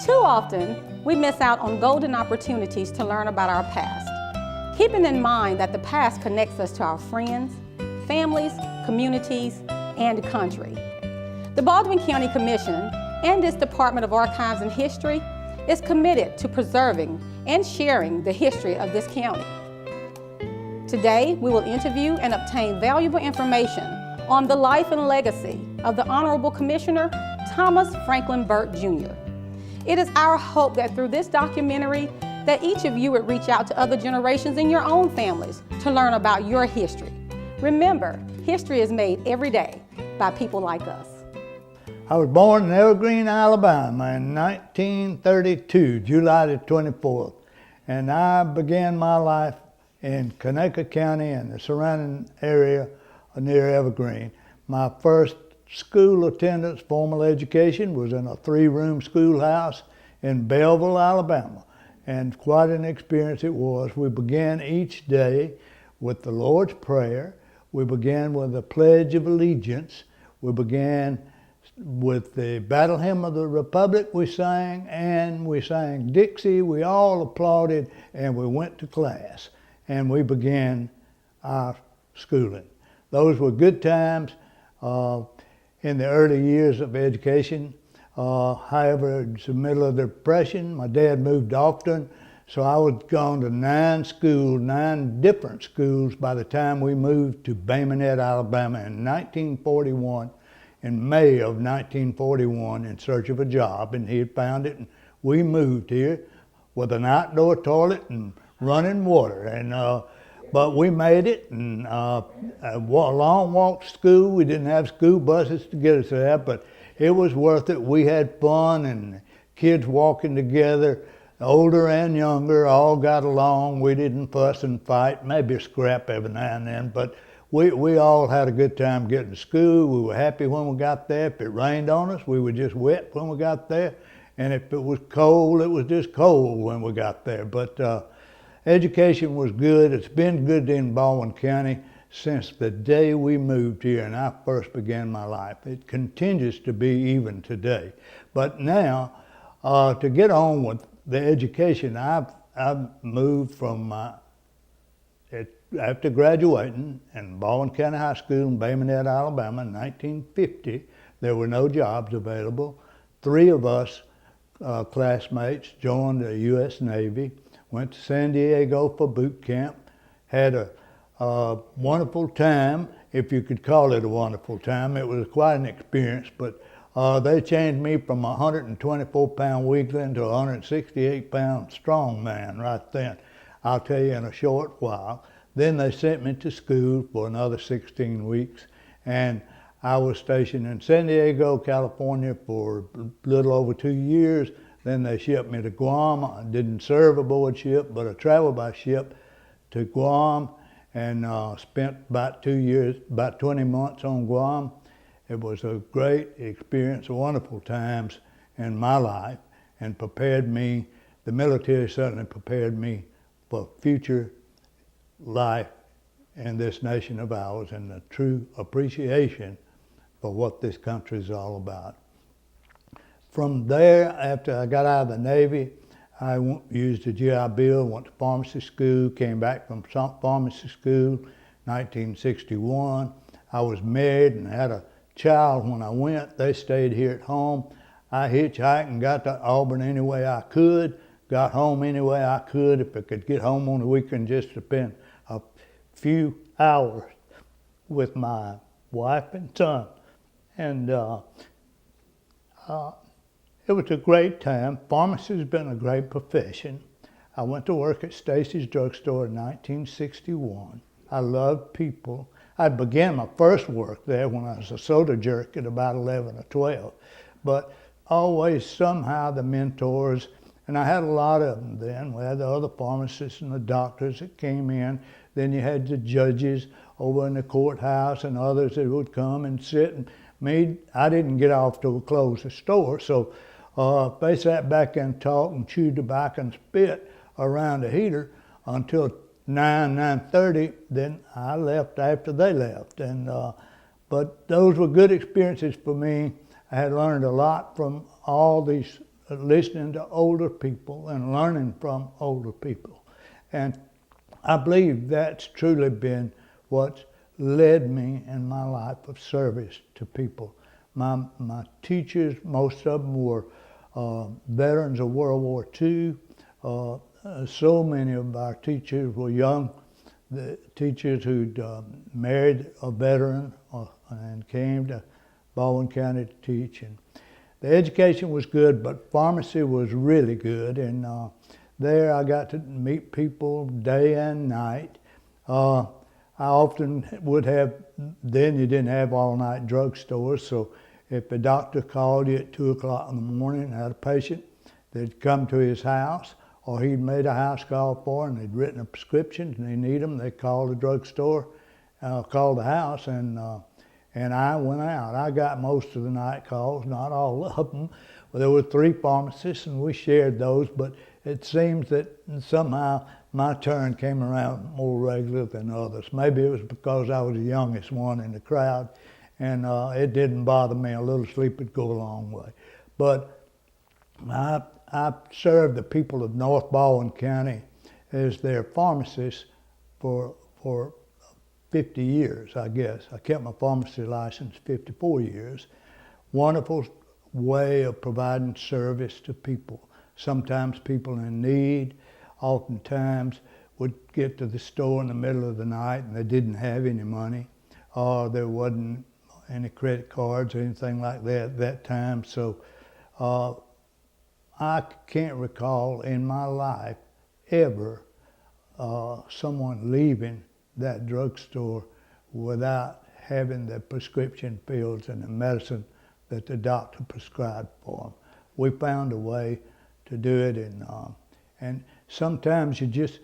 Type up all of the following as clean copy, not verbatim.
Too often, we miss out on golden opportunities to learn about our past, keeping in mind that the past connects us to our friends, families, communities, and country. The Baldwin County Commission and its Department of Archives and History is committed to preserving and sharing the history of this county. Today, we will interview and obtain valuable information on the life and legacy of the Honorable Commissioner Thomas Franklin Burt Jr. It is our hope that through this documentary that each of you would reach out to other generations in your own families to learn about your history. Remember, history is made every day by people like us. I was born in Evergreen, Alabama in 1932, July the 24th, and I began my life in Conecuh County and the surrounding area near Evergreen. My first school attendance, formal education, was in a 3-room schoolhouse in Belleville, Alabama, and quite an experience it was. We began each day with the Lord's Prayer. We began with the Pledge of Allegiance. We began with the Battle Hymn of the Republic we sang, and we sang Dixie. We all applauded, and we went to class, and we began our schooling. Those were good times in the early years of education. However, it's the middle of the Depression. My dad moved often, so I was gone to 9 different schools by the time we moved to Baymonette, Alabama in 1941, in May of 1941, in search of a job, and he had found it, and we moved here with an outdoor toilet and running water, and but we made it, and a long walk to school. We didn't have school buses to get us there, but it was worth it. We had fun, and kids walking together, older and younger, all got along. We didn't fuss and fight, maybe a scrap every now and then, but we all had a good time getting to school. We were happy when we got there. If it rained on us, we were just wet when we got there, and if it was cold, it was just cold when we got there. But education was good. It's been good in Baldwin County since the day we moved here and I first began my life. It continues to be even today. But now, to get on with the education, I've moved from after graduating in Baldwin County High School in Baymonette, Alabama in 1950. There were no jobs available. 3 of us classmates joined the U.S. Navy, went to San Diego for boot camp, had a wonderful time, if you could call it a wonderful time. It was quite an experience, but they changed me from a 124-pound weakling to a 168-pound strong man right then. I'll tell you in a short while. Then they sent me to school for another 16 weeks, and I was stationed in San Diego, California for a little over 2 years. Then they shipped me to Guam. I didn't serve aboard ship, but I traveled by ship to Guam and spent about 2 years, about 20 months on Guam. It was a great experience, wonderful times in my life, and prepared me, the military certainly prepared me for future life in this nation of ours and the true appreciation for what this country is all about. From there, after I got out of the Navy, I used the GI Bill, went to pharmacy school, came back from pharmacy school, 1961. I was married and had a child when I went. They stayed here at home. I hitchhiked and got to Auburn any way I could, got home any way I could. If I could get home on the weekend, just to spend a few hours with my wife and son. And it was a great time. Pharmacy has been a great profession. I went to work at Stacy's Drugstore in 1961. I loved people. I began my first work there when I was a soda jerk at about 11 or 12. But always somehow the mentors, and I had a lot of them then. We had the other pharmacists and the doctors that came in. Then you had the judges over in the courthouse and others that would come and sit. And I didn't get off till we closed the store, so they sat back and talked and chewed tobacco and spit around the heater until 9:30. Then I left after they left. But those were good experiences for me. I had learned a lot from all these listening to older people and learning from older people. And I believe that's truly been what's led me in my life of service to people. My teachers, most of them were veterans of World War II. So many of our teachers were young, the teachers who'd married a veteran and came to Baldwin County to teach. And the education was good, but pharmacy was really good. And there I got to meet people day and night. I often would have, then you didn't have all-night drugstores, so if a doctor called you at 2 o'clock in the morning and had a patient, they'd come to his house, or he'd made a house call for and they'd written a prescription and they need them, they called the drugstore, called the house, and I went out. I got most of the night calls, not all of them. Well, there were 3 pharmacists and we shared those, but it seems that somehow my turn came around more regular than others. Maybe it was because I was the youngest one in the crowd, and it didn't bother me. A little sleep would go a long way. But I served the people of North Baldwin County as their pharmacist for 50 years, I guess. I kept my pharmacy license 54 years. Wonderful way of providing service to people. Sometimes people in need, oftentimes would get to the store in the middle of the night and they didn't have any money, or there wasn't any credit cards or anything like that at that time. So I can't recall in my life ever someone leaving that drugstore without having the prescription pills and the medicine that the doctor prescribed for them. We found a way to do it, and sometimes you just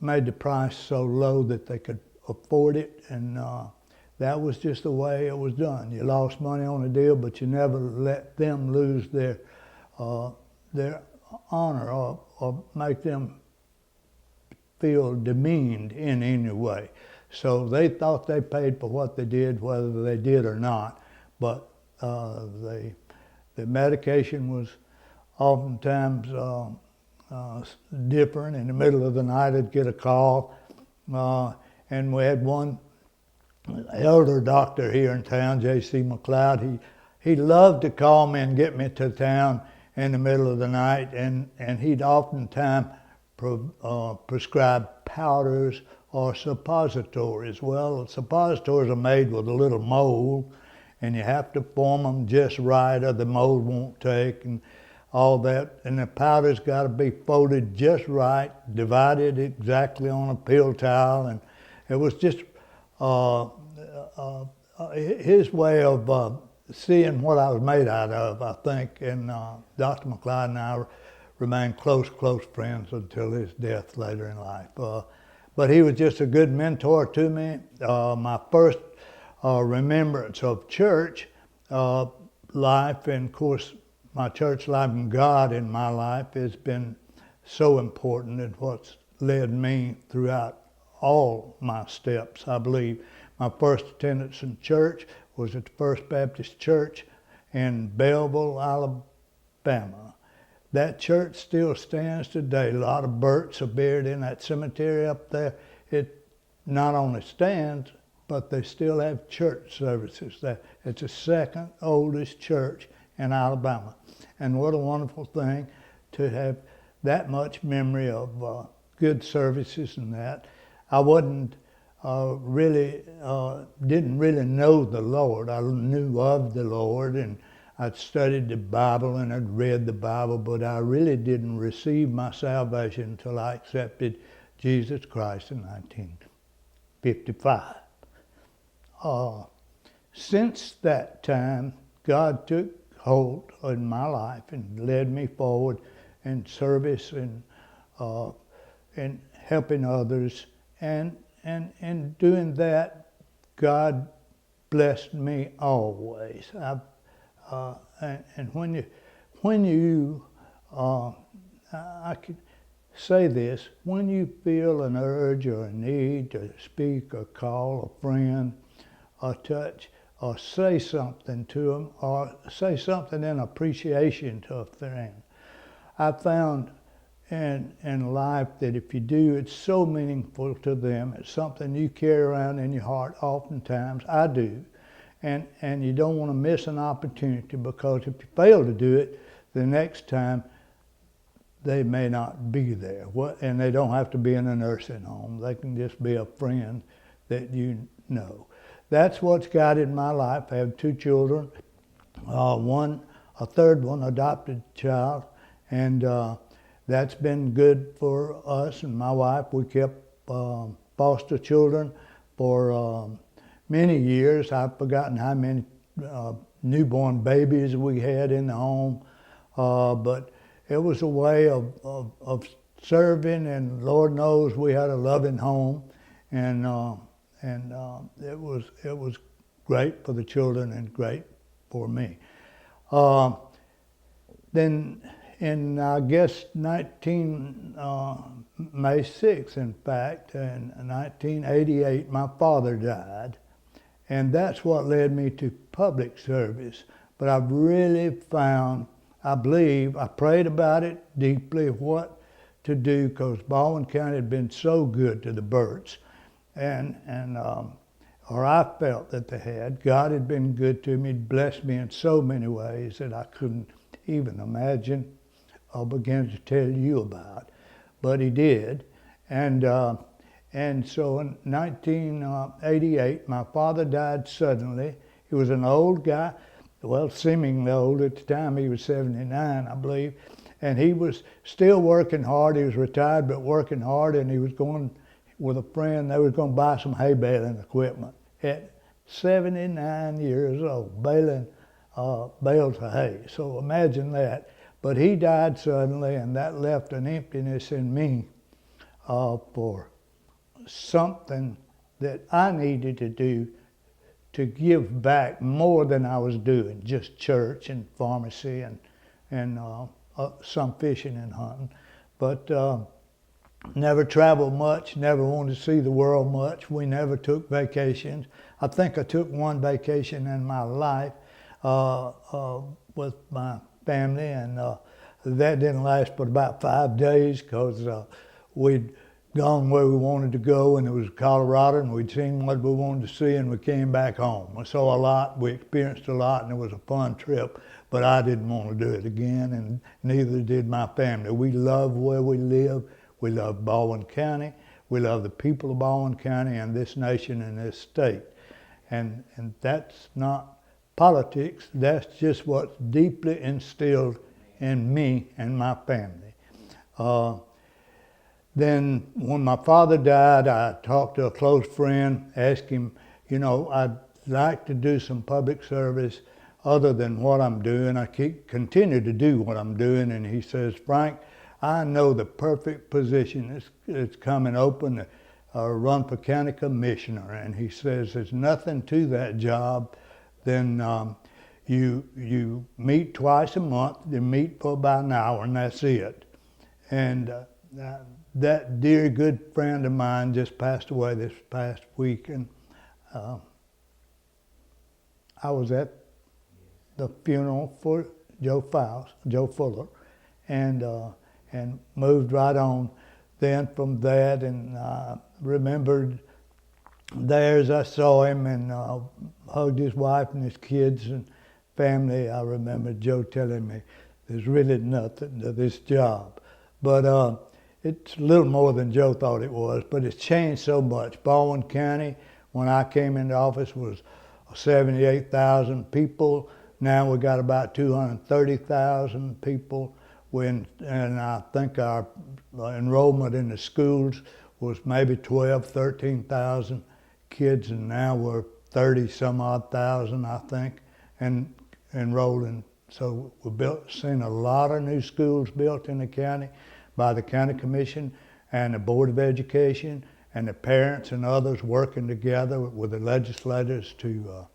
made the price so low that they could afford it, and that was just the way it was done. You lost money on a deal, but you never let them lose their honor or make them feel demeaned in any way. So they thought they paid for what they did, whether they did or not. But the medication was oftentimes different. In the middle of the night, I'd get a call, and we had one elder doctor here in town, J.C. McLeod. He loved to call me and get me to town in the middle of the night, and he'd oftentimes prescribe powders or suppositories. Well, suppositories are made with a little mold, and you have to form them just right or the mold won't take and all that. And the powder's got to be folded just right, divided exactly on a pill towel. And it was just his way of seeing what I was made out of, I think. And Dr. McLeod and I remained close friends until his death later in life. But he was just a good mentor to me. My first remembrance of church life, and of course my church life and God in my life has been so important and what's led me throughout all my steps, I believe. My first attendance in church was at the First Baptist Church in Belleville, Alabama. That church still stands today. A lot of Burts are buried in that cemetery up there. It not only stands, but they still have church services. It's the second oldest church in Alabama. And what a wonderful thing to have that much memory of good services and that. I wasn't didn't really know the Lord. I knew of the Lord, and I'd studied the Bible and I'd read the Bible, but I really didn't receive my salvation until I accepted Jesus Christ in 1955. Since that time, God took hold in my life and led me forward in service and helping others, and in doing that, God blessed me always. And when you I could say this, when you feel an urge or a need to speak or call a friend or touch or say something to them, or say something in appreciation to a friend. I found in life that if you do, it's so meaningful to them. It's something you carry around in your heart oftentimes. I do. And you don't want to miss an opportunity, because if you fail to do it, the next time they may not be there. And they don't have to be in a nursing home. They can just be a friend that you know. That's what's guided my life. I have 2 children, a third one, adopted child, and that's been good for us and my wife. We kept foster children for many years. I've forgotten how many newborn babies we had in the home, but it was a way of serving, and Lord knows we had a loving home, and it was great for the children and great for me. Then in, I guess, May 6th, in fact, in 1988, my father died. And that's what led me to public service. But I've really found, I believe, I prayed about it deeply, what to do, because Baldwin County had been so good to the Burts. Or I felt that they had. God had been good to me, He'd blessed me in so many ways that I couldn't even imagine or begin to tell you about. But He did. And so in 1988, my father died suddenly. He was an old guy, well, seemingly old at the time. He was 79, I believe. And he was still working hard. He was retired, but working hard, and he was going with a friend. They was going to buy some hay baling equipment at 79 years old, baling bales of hay. So imagine that. But he died suddenly, and that left an emptiness in me for something that I needed to do to give back more than I was doing, just church and pharmacy and some fishing and hunting. But never traveled much, never wanted to see the world much. We never took vacations. I think I took one vacation in my life with my family, and that didn't last but about 5 days, because we'd gone where we wanted to go, and it was Colorado, and we'd seen what we wanted to see, and we came back home. We saw a lot, we experienced a lot, and it was a fun trip, but I didn't want to do it again, and neither did my family. We love where we live. We love Baldwin County. We love the people of Baldwin County and this nation and this state. And that's not politics. That's just what's deeply instilled in me and my family. Then when my father died, I talked to a close friend, asked him, I'd like to do some public service other than what I'm doing. I continue to do what I'm doing. And he says, Frank, I know the perfect position is coming open, run for county commissioner. And he says, there's nothing to that job. Then you meet twice a month. You meet for about an hour, and that's it. And that dear good friend of mine just passed away this past week, and I was at the funeral for Joe Fuller, and moved right on then from that, and remembered there as I saw him, and hugged his wife and his kids and family. I remember Joe telling me, there's really nothing to this job. But it's a little more than Joe thought it was, but it's changed so much. Baldwin County, when I came into office, was 78,000 people. Now we got about 230,000 people. And I think our enrollment in the schools was maybe 13,000 kids, and now we're 30 some odd thousand, I think, and enrolling. So we've seen a lot of new schools built in the county by the county commission and the Board of Education, and the parents and others working together with the legislators to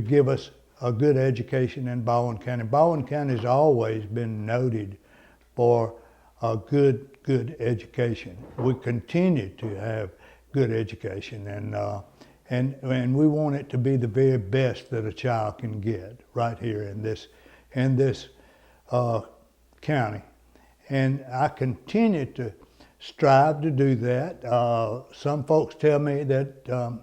give us a good education in Baldwin County. Baldwin County has always been noted for a good education. We continue to have good education, and and we want it to be the very best that a child can get right here in this county. And I continue to strive to do that. Some folks tell me that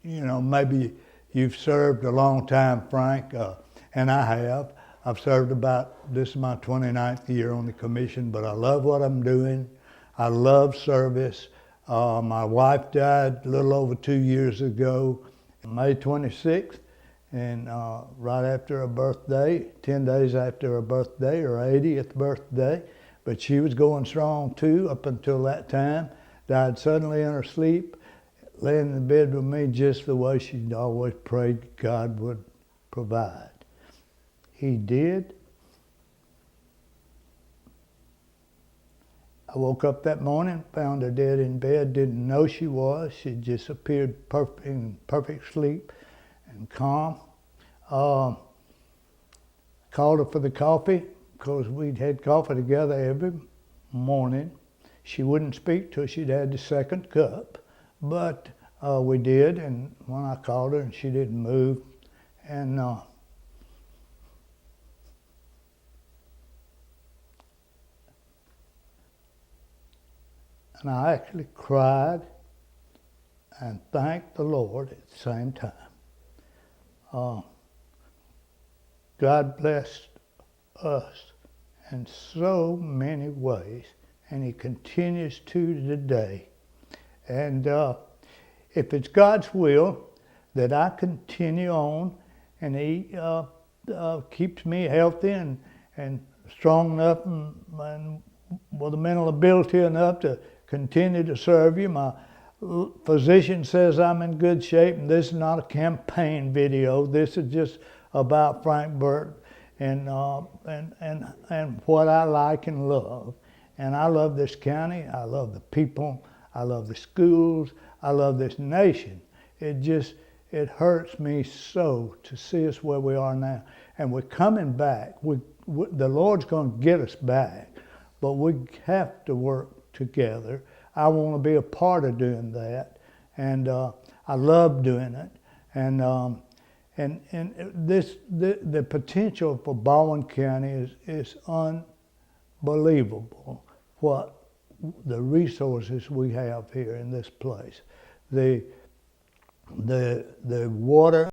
maybe you've served a long time, Frank, and I have. I've served this is my 29th year on the commission, but I love what I'm doing. I love service. My wife died a little over 2 years ago, May 26th, and right after her birthday, 10 days after her birthday, her 80th birthday. But she was going strong too up until that time. Died suddenly in her sleep, laying in the bed with me just the way she'd always prayed God would provide. He did. I woke up that morning, found her dead in bed, didn't know she was. She just appeared in perfect sleep and calm. Called her for the coffee because we'd had coffee together every morning. She wouldn't speak till she'd had the second cup, but we did, and when I called her and she didn't move, and I actually cried and thanked the Lord at the same time. God blessed us in so many ways, and He continues to today. And if it's God's will that I continue on, and He keeps me healthy and strong enough and with the mental ability enough to continue to serve you. My physician says I'm in good shape, and this is not a campaign video. This is just about Frank Burt and what I like and love. And I love this county. I love the people. I love the schools. I love this nation. It hurts me so to see us where we are now. And we're coming back. The Lord's going to get us back, but we have to work together. I want to be a part of doing that, and I love doing it. And the potential for Baldwin County is unbelievable. What the resources we have here in this place, the water.